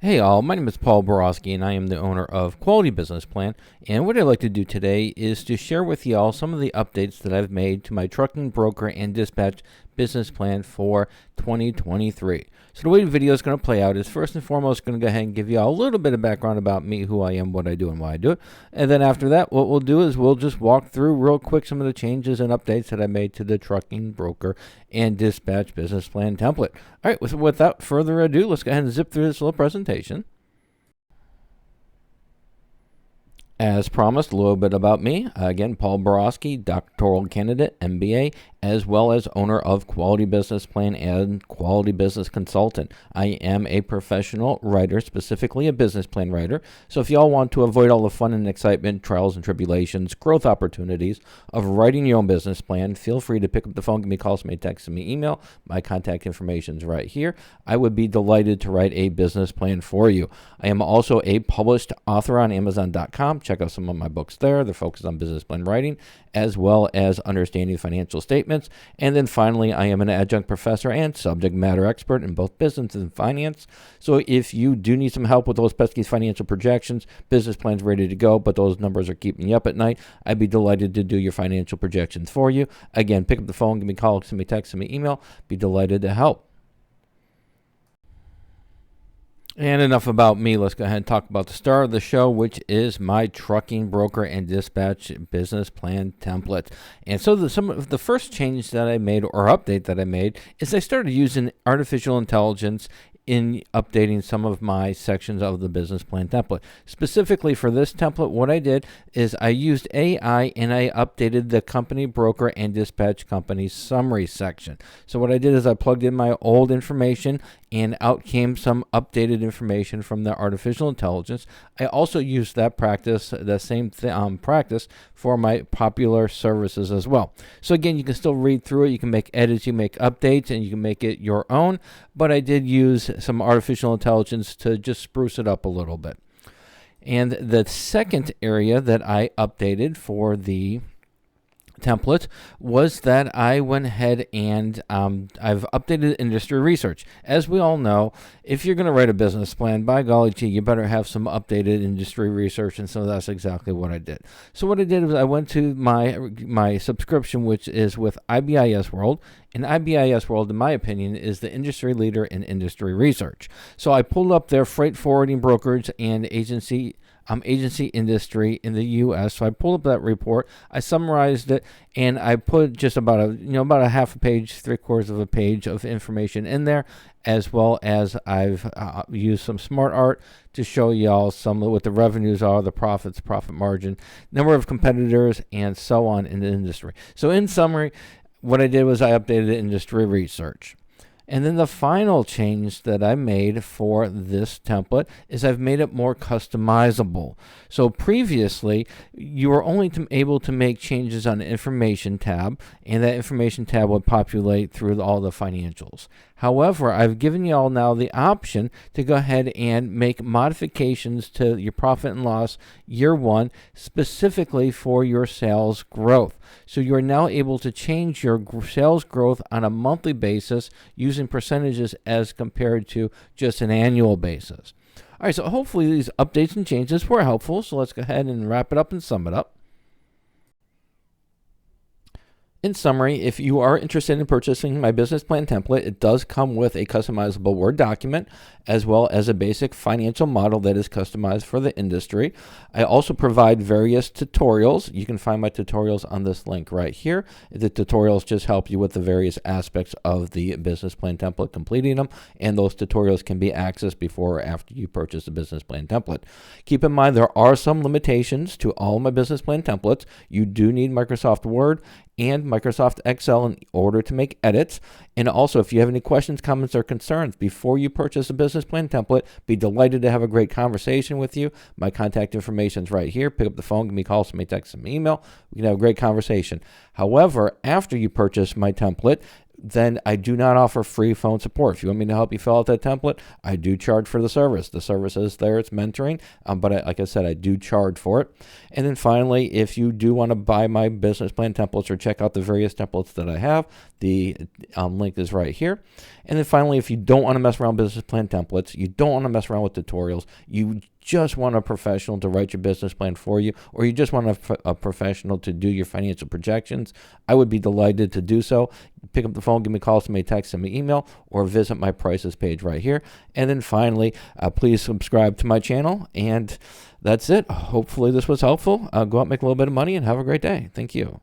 Hey all, my name is Paul Borowski and I am the owner of Quality Business Plan. And what I'd like to do today is to share with y'all some of the updates that I've made to my trucking broker and dispatch business plan for 2023. So the way the video is going to play out is first and foremost going to go ahead and give you all a little bit of background about me, who I am, what I do, and why I do it. And then after that, what we'll do is we'll just walk through real quick some of the changes and updates that I made to the trucking broker and dispatch business plan template. All right, without further ado, let's go ahead and zip through this little presentation. As promised, a little bit about me. Again, Paul Borowski, doctoral candidate, MBA, as well as owner of Quality Business Plan and Quality Business Consultant. I am a professional writer, specifically a business plan writer. So if y'all want to avoid all the fun and excitement, trials and tribulations, growth opportunities of writing your own business plan, feel free to pick up the phone, give me a call, send me a text, send me email. My contact information is right here. I would be delighted to write a business plan for you. I am also a published author on Amazon.com. Check out some of my books there. They're focused on business plan writing as well as understanding financial statements. And then finally, I am an adjunct professor and subject matter expert in both business and finance. So if you do need some help with those pesky financial projections, business plans ready to go, but those numbers are keeping you up at night, I'd be delighted to do your financial projections for you. Again, pick up the phone, give me a call, send me a text, send me an email. Be delighted to help. And enough about me. Let's go ahead and talk about the star of the show, which is my trucking broker and dispatch business plan template. And so some of the first change that I made or update that I made is I started using artificial intelligence in updating some of my sections of the business plan template. Specifically for this template, what I did is I used AI and I updated the company, broker, and dispatch company summary section. So what I did is I plugged in my old information and out came some updated information from the artificial intelligence. I also used that practice, the same practice for my popular services as well. So again, you can still read through it. You can make edits, you make updates, and you can make it your own. But I did use some artificial intelligence to just spruce it up a little bit. And the second area that I updated for the template was that I went ahead and I've updated industry research. As we all know, if you're going to write a business plan, by golly gee, you better have some updated industry research, and so that's exactly what I did. So what I did was I went to my subscription, which is with IBIS World, and IBIS World, in my opinion, is the industry leader in industry research. So I pulled up their freight forwarding brokerage and agency industry in the U.S. So I pulled up that report, I summarized it, and I put just about a half a page, 3/4 of a page of information in there, as well as I've used some smart art to show y'all some of what the revenues are, the profits, profit margin, number of competitors, and so on in the industry. So in summary, what I did was I updated industry research. And then the final change that I made for this template is I've made it more customizable. So previously, you were only able to make changes on the information tab, and that information tab would populate through all the financials. However, I've given you all now the option to go ahead and make modifications to your profit and loss year one, specifically for your sales growth. So you're now able to change your sales growth on a monthly basis using percentages as compared to just an annual basis. All right, so hopefully these updates and changes were helpful. So let's go ahead and wrap it up and sum it up. In summary, if you are interested in purchasing my business plan template, it does come with a customizable Word document as well as a basic financial model that is customized for the industry. I also provide various tutorials. You can find my tutorials on this link right here. The tutorials just help you with the various aspects of the business plan template, completing them, and those tutorials can be accessed before or after you purchase the business plan template. Keep in mind there are some limitations to all my business plan templates. You do need Microsoft Word and Microsoft Excel in order to make edits. And also, if you have any questions, comments, or concerns before you purchase a business plan template, be delighted to have a great conversation with you. My contact information is right here. Pick up the phone, give me a call, send me a text, send me an email. We can have a great conversation. However, after you purchase my template, then I do not offer free phone support. If you want me to help you fill out that template, I do charge for the service. The service is there, it's mentoring, but like I said, I do charge for it. And then finally, if you do want to buy my business plan templates or check out the various templates that I have, the link is right here. And then finally, if you don't want to mess around with business plan templates, you don't want to mess around with tutorials, you just want a professional to write your business plan for you, or you just want a professional to do your financial projections, I would be delighted to do so. Pick up the phone, give me a call, send me a text, send me an email, or visit my prices page right here. And then finally, please subscribe to my channel. And that's it. Hopefully this was helpful. Go out, make a little bit of money, and have a great day. Thank you.